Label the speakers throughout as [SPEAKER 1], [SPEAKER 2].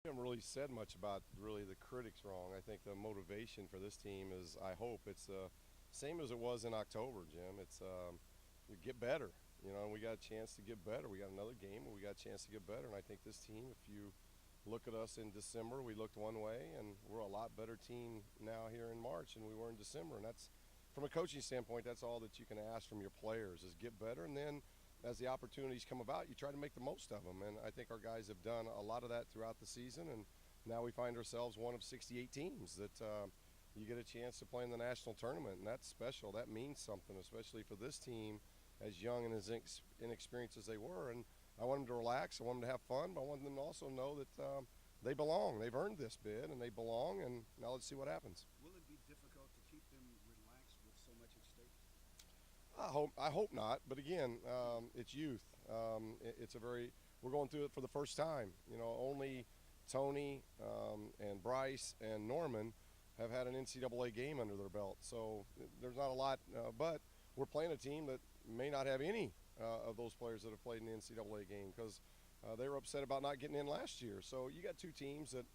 [SPEAKER 1] I haven't really said much about really the critics wrong. I think the motivation for this team is, I hope it's the same as it was in October, Jim. It's you get better. We got a chance to get better. We got another game, and we got a chance to get better. And I think this team, if you look at us in December, we looked one way, and we're a lot better team now here in March than we were in December. And that's, from a coaching standpoint, that's all that you can ask from your players is get better, and then as the opportunities come about, you try to make the most of them. And I think our guys have done a lot of that throughout the season. And now we find ourselves one of 68 teams that you get a chance to play in the national tournament, and that's special. That means something, especially for this team, as young and as inexperienced as they were. And I want them to relax. I want them to have fun, but I want them to also know that they belong. They've earned this bid, and they belong. And now let's see what happens.
[SPEAKER 2] Will it be difficult to keep them relaxed with so much at stake?
[SPEAKER 1] I hope not. But again, it's youth. It's a very we're going through it for the first time. Only Tony and Bryce and Norman have had an NCAA game under their belt. So there's not a lot, but we're playing a team that may not have any of those players that have played in the NCAA game because they were upset about not getting in last year. So you got two teams that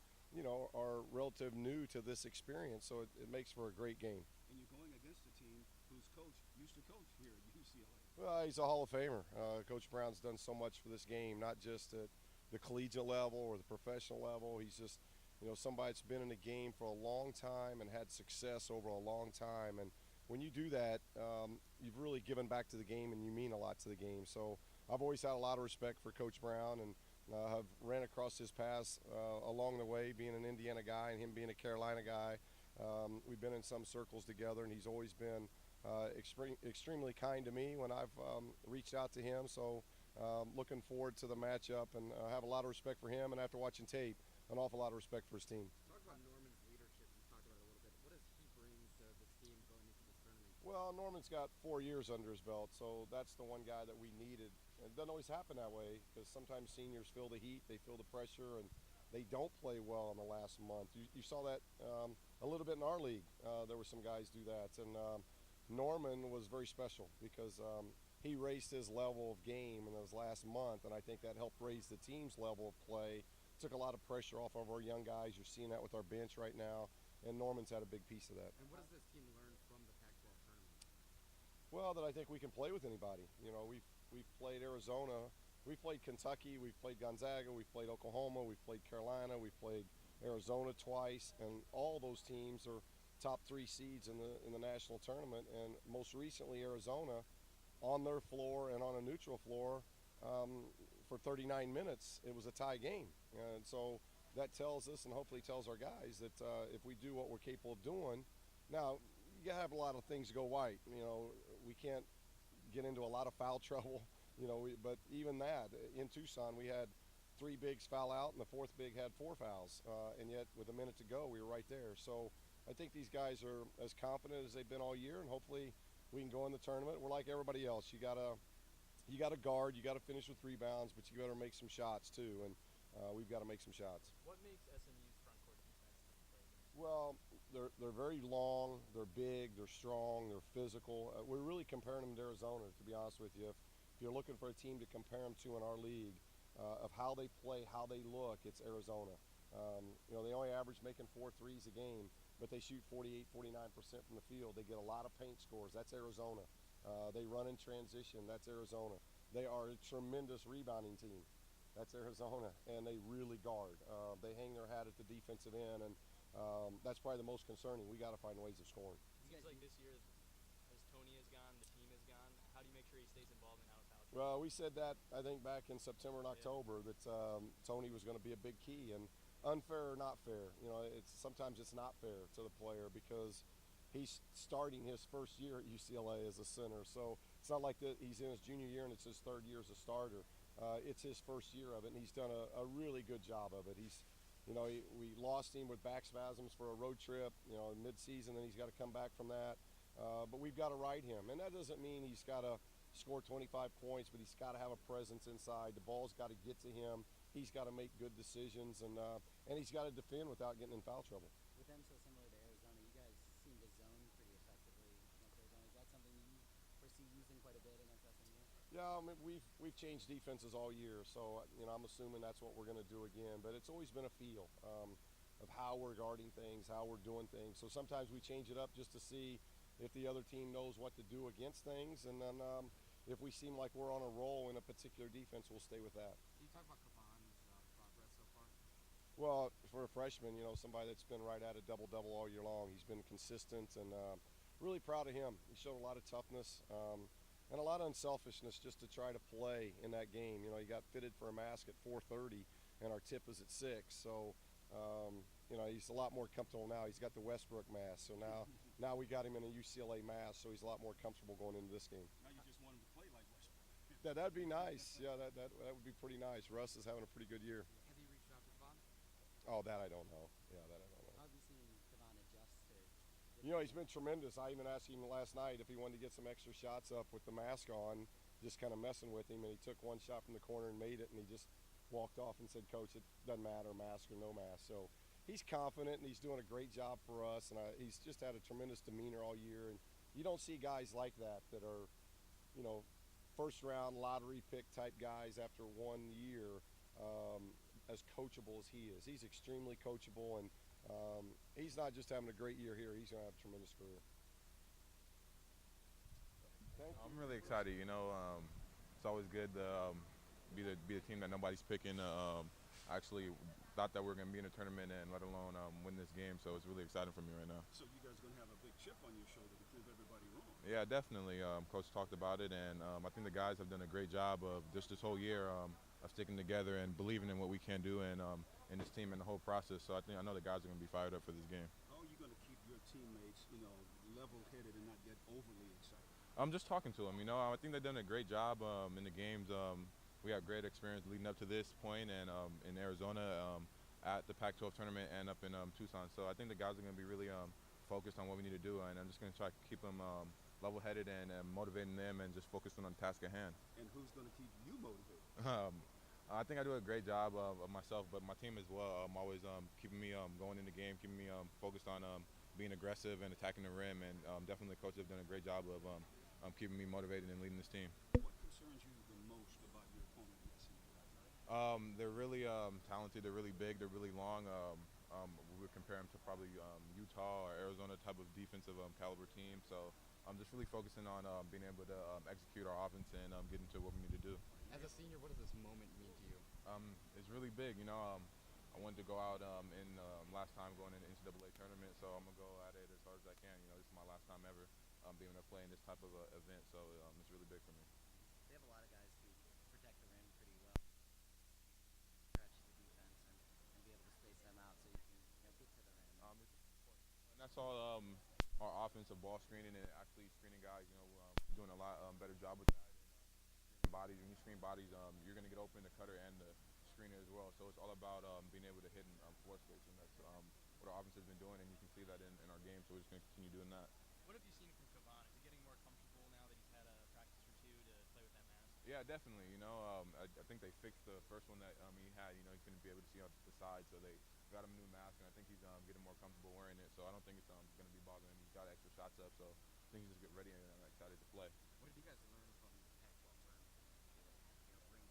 [SPEAKER 1] are relative new to this experience. So it makes for a great game.
[SPEAKER 2] And you're going against a team whose coach used to coach here at UCLA.
[SPEAKER 1] Well, he's a Hall of Famer. Coach Brown's done so much for this game, not just at the collegiate level or the professional level. He's just, somebody that's been in the game for a long time and had success over a long time. And when you do that, you've really given back to the game and you mean a lot to the game. So I've always had a lot of respect for Coach Brown and have ran across his paths along the way, being an Indiana guy and him being a Carolina guy. We've been in some circles together, and he's always been extremely kind to me when I've reached out to him. So looking forward to the matchup, and have a lot of respect for him. And after watching tape, an awful lot of respect for his team.
[SPEAKER 3] Talk about Norman's leadership. You talked about it a little bit. What does he bring to this team going into this tournament?
[SPEAKER 1] Well, Norman's got 4 years under his belt, so that's the one guy that we needed. And it doesn't always happen that way because sometimes seniors feel the heat, they feel the pressure, and they don't play well in the last month. You saw that a little bit in our league. There were some guys do that, and Norman was very special because he raised his level of game in his last month, and I think that helped raise the team's level of play. Took a lot of pressure off of our young guys. You're seeing that with our bench right now, and Norman's had a big piece of that.
[SPEAKER 3] And what does this team learn from the Pac-12 tournament?
[SPEAKER 1] Well, that I think we can play with anybody. We've played Arizona, we've played Kentucky, we've played Gonzaga, we've played Oklahoma, we've played Carolina, we've played Arizona twice, and all those teams are top 3 seeds in the national tournament. And most recently, Arizona, on their floor and on a neutral floor, for 39 minutes, it was a tie game. And so that tells us, and hopefully tells our guys, that if we do what we're capable of doing, now you have a lot of things go right. We can't get into a lot of foul trouble, but even that, in Tucson, we had 3 bigs foul out, and the 4th big had 4 fouls, and yet with a minute to go, we were right there. So I think these guys are as confident as they've been all year, and hopefully we can go in the tournament. We're like everybody else. You gotta guard, you gotta finish with rebounds, but you gotta make some shots too, and we've got to make some shots.
[SPEAKER 4] What makes SMU's front court defense play against?
[SPEAKER 1] Well, they're very long, they're big, they're strong, they're physical. We're really comparing them to Arizona, to be honest with you. If you're looking for a team to compare them to in our league, of how they play, how they look, it's Arizona. They only average making 4 threes a game, but they shoot 48, 49% from the field. They get a lot of paint scores. That's Arizona. They run in transition. That's Arizona. They are a tremendous rebounding team. That's Arizona, and they really guard. They hang their hat at the defensive end, and that's probably the most concerning. We got to find ways of scoring.
[SPEAKER 4] Seems like this year, as Tony is gone, the team is gone. How do you make sure he stays involved in how it's out?
[SPEAKER 1] Well, we said that, I think, back in September and October, that Tony was going to be a big key. And unfair or not fair, sometimes it's not fair to the player because he's starting his first year at UCLA as a center. So it's not like he's in his junior year and it's his 3rd year as a starter. It's his first year of it, and he's done a really good job of it. We lost him with back spasms for a road trip, mid-season, and he's got to come back from that. But we've got to ride him, and that doesn't mean he's got to score 25 points, but he's got to have a presence inside. The ball's got to get to him. He's got to make good decisions, and he's got to defend without getting in foul trouble.
[SPEAKER 3] With them so similar to Arizona, you guys seem to zone pretty effectively against Arizona. Is that something you foresee using quite a bit against SMU?
[SPEAKER 1] Yeah, I mean, we've changed defenses all year, so I'm assuming that's what we're going to do again. But it's always been a feel of how we're guarding things, how we're doing things. So sometimes we change it up just to see if the other team knows what to do against things, and then if we seem like we're on a roll in a particular defense, we'll stay with that.
[SPEAKER 3] Can you talk about Kavan's progress so far?
[SPEAKER 1] Well, for a freshman, somebody that's been right at a double-double all year long, he's been consistent, and really proud of him. He showed a lot of toughness. And a lot of unselfishness just to try to play in that game. He got fitted for a mask at 4:30, and our tip was at 6. So, he's a lot more comfortable now. He's got the Westbrook mask, so now we got him in a UCLA mask, so he's a lot more comfortable going into this game.
[SPEAKER 2] Now you just want him to play like Westbrook.
[SPEAKER 1] That'd be nice. Yeah, that would be pretty nice. Russ is having a pretty good year.
[SPEAKER 3] Have you reached out to Kavan?
[SPEAKER 1] Oh, that I don't know. Yeah, that I don't know.
[SPEAKER 3] How have you seen Kavan adjust to?
[SPEAKER 1] He's been tremendous. I even asked him last night if he wanted to get some extra shots up with the mask on, just kind of messing with him, and he took one shot from the corner and made it, and he just walked off and said, "Coach, it doesn't matter, mask or no mask." So he's confident, and he's doing a great job for us, and he's just had a tremendous demeanor all year, and you don't see guys like that are, first-round lottery pick type guys after 1 year as coachable as he is. He's extremely coachable, and he's not just having a great year here. He's going to have a tremendous career. Thank you.
[SPEAKER 5] I'm really excited. It's always good to be the team that nobody's picking. I actually thought that we were going to be in a tournament and let alone win this game, so it's really exciting for me right now.
[SPEAKER 2] So you guys are going to have a big chip on your shoulder to prove everybody wrong.
[SPEAKER 5] Yeah, definitely. Coach talked about it, and I think the guys have done a great job of just this whole year of sticking together and believing in what we can do and in this team and the whole process. So I know the guys are going to be fired up for this game.
[SPEAKER 2] How are you going to keep your teammates, level-headed and not get overly excited?
[SPEAKER 5] I'm just talking to them. I think they've done a great job in the games. We have great experience leading up to this point, and in Arizona at the Pac-12 tournament and up in Tucson. So I think the guys are going to be really focused on what we need to do, and I'm just going to try to keep them level-headed and motivating them and just focusing on the task at hand.
[SPEAKER 2] And who's going to keep you motivated?
[SPEAKER 5] I think I do a great job of myself, but my team as well. Always keeping me going in the game, keeping me focused on being aggressive and attacking the rim, and definitely the coaches have done a great job of keeping me motivated and leading this team.
[SPEAKER 2] What concerns you the most about your opponent in this season?
[SPEAKER 5] They're really talented. They're really big. They're really long. We would compare them to probably Utah or Arizona type of defensive caliber team. So I'm just really focusing on being able to execute our offense and get into what we need to do.
[SPEAKER 3] As a senior, what does this moment mean to you?
[SPEAKER 5] It's really big. I wanted to go out in last time going in the NCAA tournament, so I'm going to go at it as hard as I can. This is my last time ever being able to play in this type of event, so it's really big for me.
[SPEAKER 3] They have a lot of guys who protect the rim pretty well. Stretch the defense and be able to space them out so you can get to the rim.
[SPEAKER 5] And that's all our offensive ball screening and actually screening guys. Doing a lot better job with that. And, bodies, when you screen bodies, you're going to get open the cutter and the screener as well. So it's all about being able to hit floor space, and that's what our offense has been doing, and you can see that in our game. So we're just going to continue doing that.
[SPEAKER 4] What have you seen from Kavan? Is he getting more comfortable now that he's had a practice or two to play with that mask?
[SPEAKER 5] Yeah, definitely. I think they fixed the first one that he had. He couldn't be able to see on the side, so they got him a new mask, and I think he's getting more comfortable wearing it. So I don't think it's going to be bothering him. He's got extra shots up, so I think he's just getting ready and excited to play.
[SPEAKER 3] What did you guys learn from the Pac-12 tournament to bring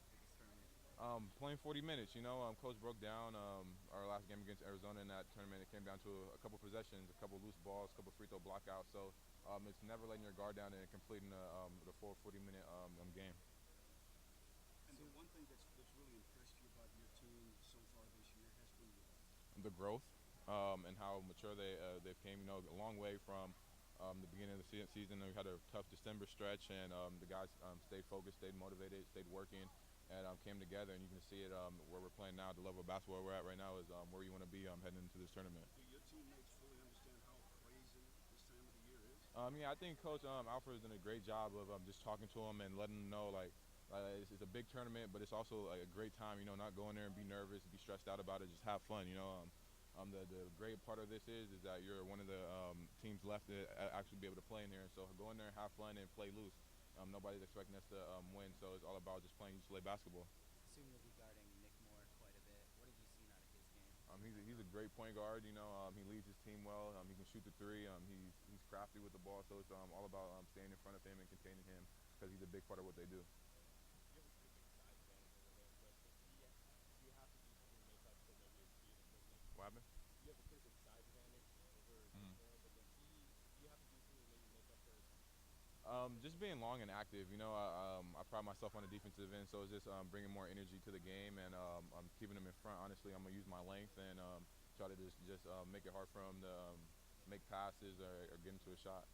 [SPEAKER 3] to this tournament?
[SPEAKER 5] Playing 40 minutes, Coach broke down our last game against Arizona in that tournament. It came down to a couple possessions, a couple loose balls, a couple free throw blockouts. So it's never letting your guard down and completing the full 40-minute game.
[SPEAKER 2] And the one thing that's really impressed you about your team so far this year has been
[SPEAKER 5] The growth and how mature they've came. A long way from the beginning of the season. We had a tough December stretch, and the guys stayed focused, stayed motivated, stayed working, and came together. And you can see it where we're playing now. The level of basketball we're at right now is where you want to be heading into this tournament.
[SPEAKER 2] Do your teammates fully understand how crazy this time of the year is?
[SPEAKER 5] Yeah, I think Coach Alfred has done a great job of just talking to them and letting them know it's a big tournament, but it's also a great time. Not go in there and be nervous, be stressed out about it. Just have fun. The great part of this is that you're one of the teams left to actually be able to play in here. So go in there, have fun, and play loose. Nobody's expecting us to win, so it's all about just playing UCLA basketball.
[SPEAKER 3] Assume you'll be guarding Nick Moore quite a bit. What have you seen out of his game?
[SPEAKER 5] He's a great point guard. He leads his team well. He can shoot the three. He's crafty with the ball, so it's all about staying in front of him and containing him because he's a big big part of what they do.
[SPEAKER 4] You have a pretty big size advantage over him, but do you have to do something to make up for maybe his speed and quickness?
[SPEAKER 5] What happened?
[SPEAKER 4] You have a pretty big size advantage over
[SPEAKER 5] Mhm.
[SPEAKER 4] Joel, but then do you have to do something to maybe make up for his
[SPEAKER 5] Just being long and active. I pride myself on the defensive end, so it's just bringing more energy to the game and I'm keeping them in front. Honestly, I'm gonna use my length and try to just make it hard for them to make passes or get into a shot.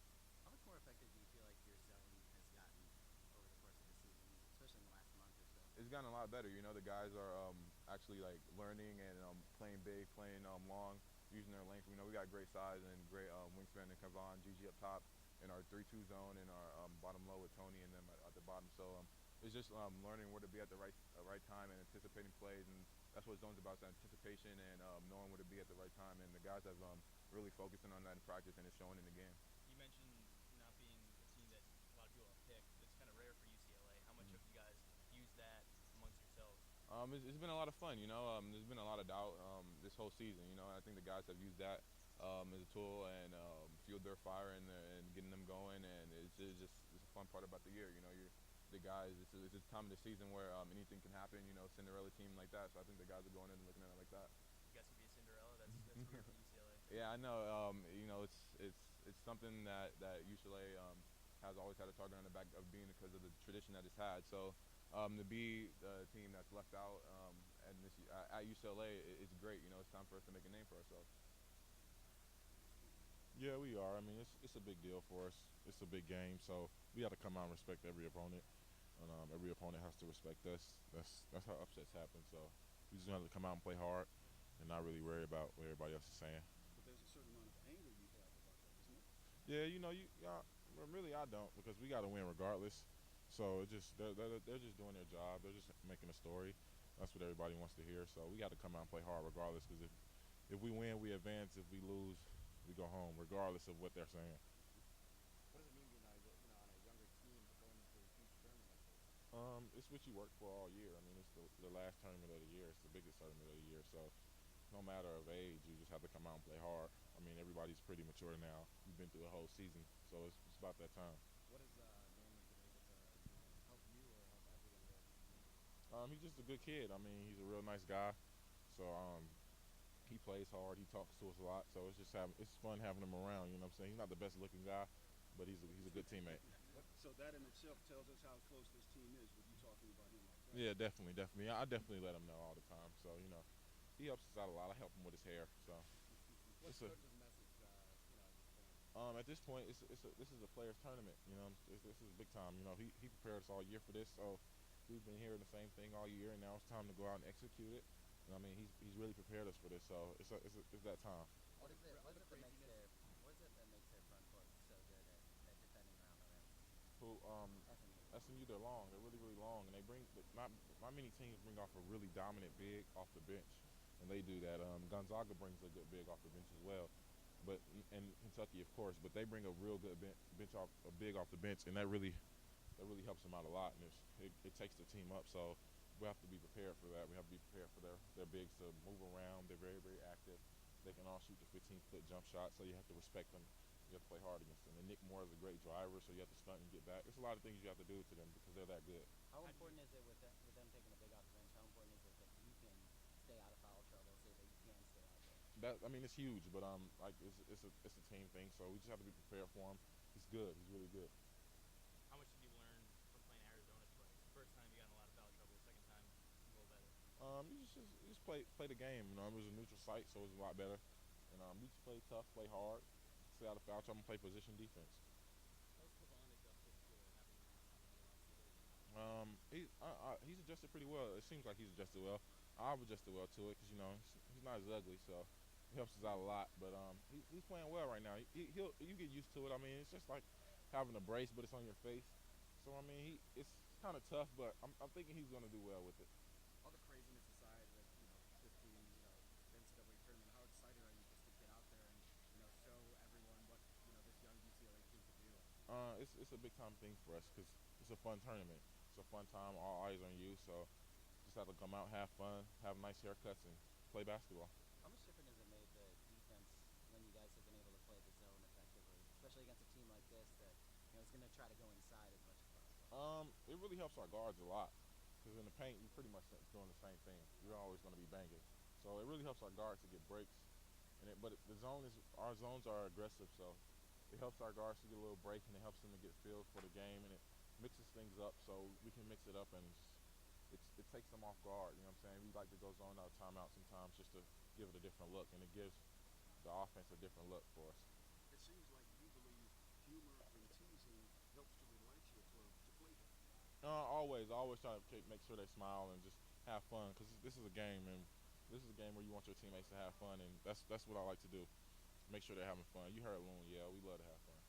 [SPEAKER 3] How much more effective do you feel like your zone has gotten over the course of the season, especially in the last month or so?
[SPEAKER 5] It's gotten a lot better. The guys are actually like learning and playing big, playing long, using their length. We got great size and great wingspan and Kevon, Gigi up top in our 3-2 zone and our bottom low with Tony and them at the bottom. So it's just learning where to be at the right time and anticipating plays, and that's what zone's about: is anticipation and knowing where to be at the right time. And the guys have really focusing on that in practice, and it's showing in the game.
[SPEAKER 4] You mentioned not being a team that a lot of people have picked. That's kind of rare for UCLA. How much
[SPEAKER 5] Mhm.
[SPEAKER 4] have you guys used that amongst yourselves?
[SPEAKER 5] It's been a lot of fun. There's been a lot of doubt this whole season. I think the guys have used that as a tool and fueled their fire and getting them going. And it's a fun part about the year. The guys. It's a time of the season where anything can happen. Cinderella team like that. So I think the guys are going in and looking at it like that.
[SPEAKER 4] You guys could be a Cinderella. That's weird for UCLA.
[SPEAKER 5] Yeah, I know. It's something that UCLA has always had a target on the back of being because of the tradition that it's had. So to be the team that's left out and at UCLA, it's great. It's time for us to make a name for ourselves.
[SPEAKER 6] Yeah, we are. I mean, it's a big deal for us. It's a big game, so we got to come out and respect every opponent, and every opponent has to respect us. That's how upsets happen. So we just have to come out and play hard, and not really worry about what everybody else is saying.
[SPEAKER 2] But there's a certain amount of anger you have about that, isn't it?
[SPEAKER 6] Yeah, well, really I don't, because we got to win regardless. So they're just doing their job. They're just making a story. That's what everybody wants to hear. So we got to come out and play hard regardless, because if we win, we advance. If we lose, we go home, regardless of what they're saying.
[SPEAKER 3] What does it mean being on a younger team but going into a huge tournament like this?
[SPEAKER 6] It's what you work for all year. I mean, it's the last tournament of the year. It's the biggest tournament of the year. So no matter of age, you just have to come out and play hard. I mean, everybody's pretty mature now. You've been through the whole season, so it's about that time.
[SPEAKER 3] What has Norman been able to help you or help everyone with?
[SPEAKER 6] He's just a good kid. I mean, he's a real nice guy. So he plays hard. He talks to us a lot. So it's fun having him around. You know what I'm saying? He's not the best looking guy, but he's a good teammate.
[SPEAKER 2] So that in itself tells us how close this team is with you talking about him like that.
[SPEAKER 6] Yeah, definitely. I definitely let him know all the time. So he helps us out a lot. I help him with his hair. So
[SPEAKER 3] What's
[SPEAKER 6] It's a-
[SPEAKER 3] coach's message,
[SPEAKER 6] at this point, this is a players tournament. This is big time. He prepared us all year for this. So we've been hearing the same thing all year, and now it's time to go out and execute it. And I mean, he's really prepared us for this. So it's that time.
[SPEAKER 3] What is it that makes their front court so good at defending around the rim?
[SPEAKER 6] Who
[SPEAKER 3] SMU.
[SPEAKER 6] SMU, they're long. They're really, really long, and they bring not many teams bring off a really dominant big off the bench, and they do that. Gonzaga brings a good big off the bench as well, but and Kentucky, of course, but they bring a real good bench off a big off the bench, and that really helps them out a lot, and it takes the team up. So we have to be prepared for that. We have to be prepared for their bigs to move around. They're very, very active. They can all shoot the 15-foot jump shot, so you have to respect them. You have to play hard against them. And Nick Moore is a great driver, so you have to stunt and get back. There's a lot of things you have to do to them because they're that good.
[SPEAKER 3] How important is it with them taking a big off the bench? How important is it that you can stay out of foul trouble, so that you can stay out there?
[SPEAKER 6] It's huge, but it's a team thing, so we just have to be prepared for him. He's good. He's really good.
[SPEAKER 4] How much did you learn from playing Arizona's play? First time you got in a lot of foul trouble. Second time, a little better.
[SPEAKER 6] You just play the game. It was a neutral site, so it was a lot better. And we just play tough, play hard, stay out of foul trouble, and play position defense.
[SPEAKER 4] How's Kevon adjusted to having you on the roster?
[SPEAKER 6] He's adjusted pretty well. It seems like he's adjusted well. I've adjusted well to it because he's not as ugly, so it helps us out a lot. But he's playing well right now. You get used to it. I mean, it's just like having a brace, but it's on your face. So I mean, it's kind of tough, but I'm thinking he's going to do well with it.
[SPEAKER 3] All the craziness aside, with this being the NCAA tournament, how excited are you just to get out there and show everyone what this young UCLA team can do?
[SPEAKER 6] It's a big time thing for us because it's a fun tournament. It's a fun time. All eyes on you. So just have to come out, have fun, have nice haircuts, and play basketball.
[SPEAKER 3] How much different has it made the defense when you guys have been able to play the zone effectively, especially against a team like this that is going to try to go inside as much as possible?
[SPEAKER 6] it really helps our guards a lot. Because in the paint, you're pretty much doing the same thing. You're always going to be banging. So it really helps our guards to get breaks. But the zone is our zones are aggressive, so it helps our guards to get a little break, and it helps them to get feel for the game, and it mixes things up so we can mix it up, and it takes them off guard. You know what I'm saying? We like to go zone out, timeout sometimes just to give it a different look, and it gives the offense a different look for us.
[SPEAKER 2] It seems like you believe humor and teasing helps to relax your club to play here.
[SPEAKER 6] I always try to make sure they smile and just have fun because this is a game, and this is a game where you want your teammates to have fun, and that's what I like to do. Make sure they're having fun. You heard Loon, yeah, we love to have fun.